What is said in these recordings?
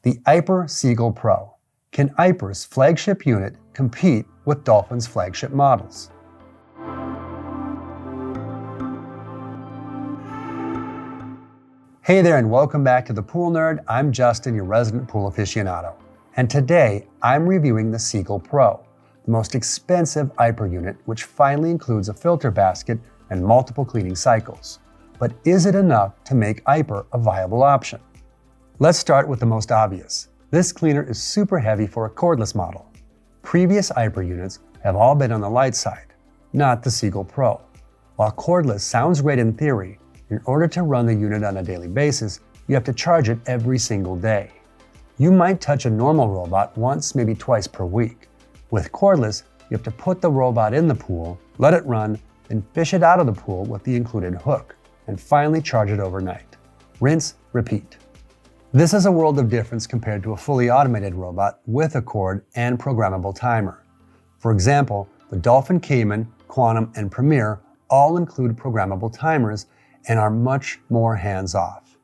The Aiper Seagull Pro. Can Aiper's flagship unit compete with Dolphin's flagship models? Hey there and welcome back to the Pool Nerd. I'm Justin, your resident pool aficionado. And today I'm reviewing the Seagull Pro, the most expensive Aiper unit, which finally includes a filter basket and multiple cleaning cycles. But is it enough to make Aiper a viable option? Let's start with the most obvious. This cleaner is super heavy for a cordless model. Previous Aiper units have all been on the light side, not the Seagull Pro. While cordless sounds great in theory, in order to run the unit on a daily basis, you have to charge it every single day. You might touch a normal robot once, maybe twice per week. With cordless, you have to put the robot in the pool, let it run, then fish it out of the pool with the included hook, and finally charge it overnight. Rinse, repeat. This is a world of difference compared to a fully automated robot with a cord and programmable timer. For example, the Dolphin Cayman, Quantum, and Premier all include programmable timers and are much more hands-off.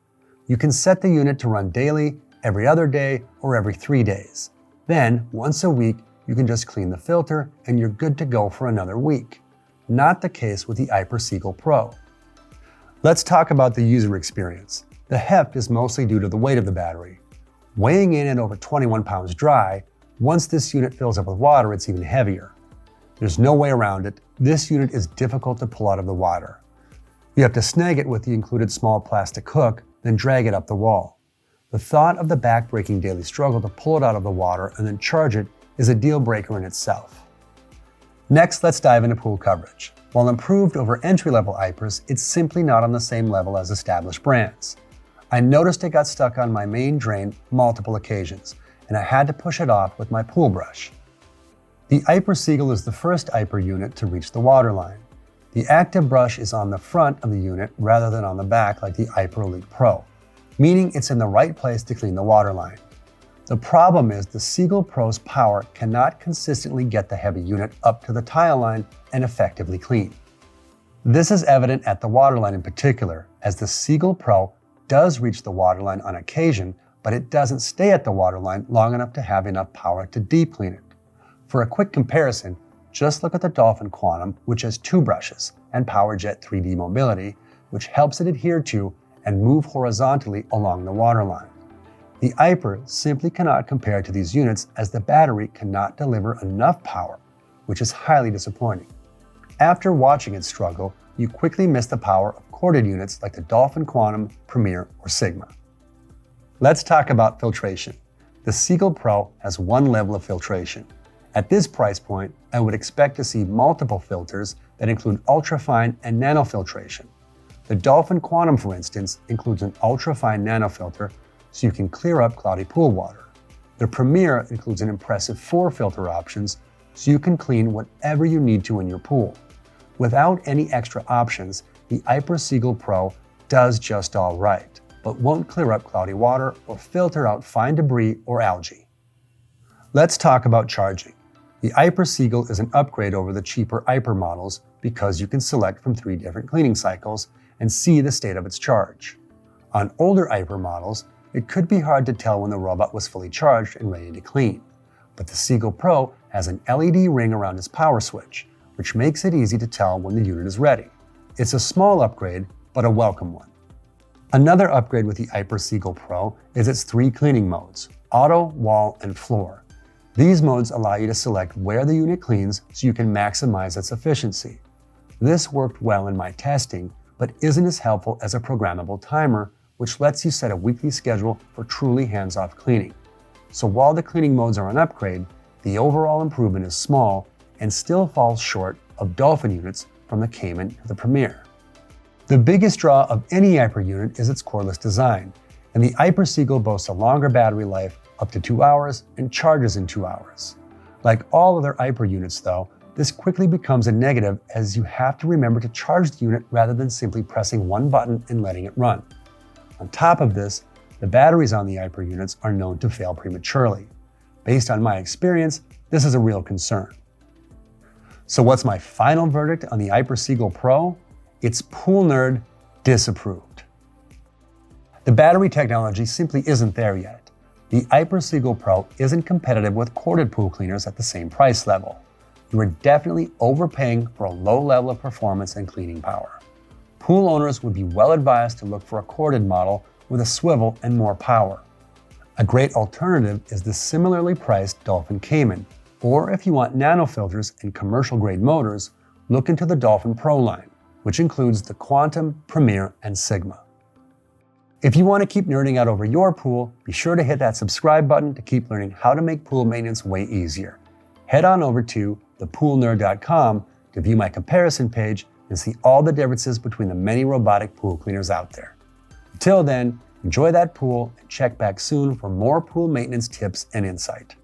You can set the unit to run daily, every other day, or every 3 days. Then, once a week, you can just clean the filter and you're good to go for another week. Not the case with the Aiper Seagull Pro. Let's talk about the user experience. The heft is mostly due to the weight of the battery. Weighing in at over 21 pounds dry, once this unit fills up with water, it's even heavier. There's no way around it. This unit is difficult to pull out of the water. You have to snag it with the included small plastic hook, then drag it up the wall. The thought of the back-breaking daily struggle to pull it out of the water and then charge it is a deal breaker in itself. Next, let's dive into pool coverage. While improved over entry-level Aipers, it's simply not on the same level as established brands. I noticed it got stuck on my main drain multiple occasions, and I had to push it off with my pool brush. The Aiper Seagull is the first Aiper unit to reach the waterline. The active brush is on the front of the unit rather than on the back like the Aiper Elite Pro, meaning it's in the right place to clean the waterline. The problem is the Seagull Pro's power cannot consistently get the heavy unit up to the tile line and effectively clean. This is evident at the waterline in particular, as the Seagull Pro does reach the waterline on occasion, but it doesn't stay at the waterline long enough to have enough power to deep clean it. For a quick comparison, just look at the Dolphin Quantum, which has 2 brushes, and PowerJet 3D mobility, which helps it adhere to and move horizontally along the waterline. The Aiper simply cannot compare to these units as the battery cannot deliver enough power, which is highly disappointing. After watching it struggle, you quickly miss the power of corded units like the Dolphin Quantum, Premier, or Sigma. Let's talk about filtration. The Seagull Pro has one level of filtration. At this price point, I would expect to see multiple filters that include ultrafine and nanofiltration. The Dolphin Quantum, for instance, includes an ultrafine nanofilter so you can clear up cloudy pool water. The Premier includes an impressive 4 filter options so you can clean whatever you need to in your pool. Without any extra options, the Aiper Seagull Pro does just all right, but won't clear up cloudy water or filter out fine debris or algae. Let's talk about charging. The Aiper Seagull is an upgrade over the cheaper Aiper models because you can select from 3 different cleaning cycles and see the state of its charge. On older Aiper models, it could be hard to tell when the robot was fully charged and ready to clean, but the Seagull Pro has an LED ring around its power switch, which makes it easy to tell when the unit is ready. It's a small upgrade, but a welcome one. Another upgrade with the Aiper Seagull Pro is its 3 cleaning modes: auto, wall, and floor. These modes allow you to select where the unit cleans so you can maximize its efficiency. This worked well in my testing, but isn't as helpful as a programmable timer, which lets you set a weekly schedule for truly hands-off cleaning. So while the cleaning modes are an upgrade, the overall improvement is small and still falls short of Dolphin units from the Cayman to the Premier. The biggest draw of any Aiper unit is its cordless design, and the Aiper Seagull boasts a longer battery life, up to 2 hours, and charges in 2 hours. Like all other Aiper units though, this quickly becomes a negative as you have to remember to charge the unit rather than simply pressing one button and letting it run. On top of this, the batteries on the Aiper units are known to fail prematurely. Based on my experience, this is a real concern. So what's my final verdict on the Aiper Seagull Pro? It's Pool Nerd Disapproved. The battery technology simply isn't there yet. The Aiper Seagull Pro isn't competitive with corded pool cleaners at the same price level. You are definitely overpaying for a low level of performance and cleaning power. Pool owners would be well advised to look for a corded model with a swivel and more power. A great alternative is the similarly priced Dolphin Cayman, or if you want nano filters and commercial-grade motors, look into the Dolphin Pro line, which includes the Quantum, Premier, and Sigma. If you want to keep nerding out over your pool, be sure to hit that subscribe button to keep learning how to make pool maintenance way easier. Head on over to thepoolnerd.com to view my comparison page and see all the differences between the many robotic pool cleaners out there. Until then, enjoy that pool and check back soon for more pool maintenance tips and insight.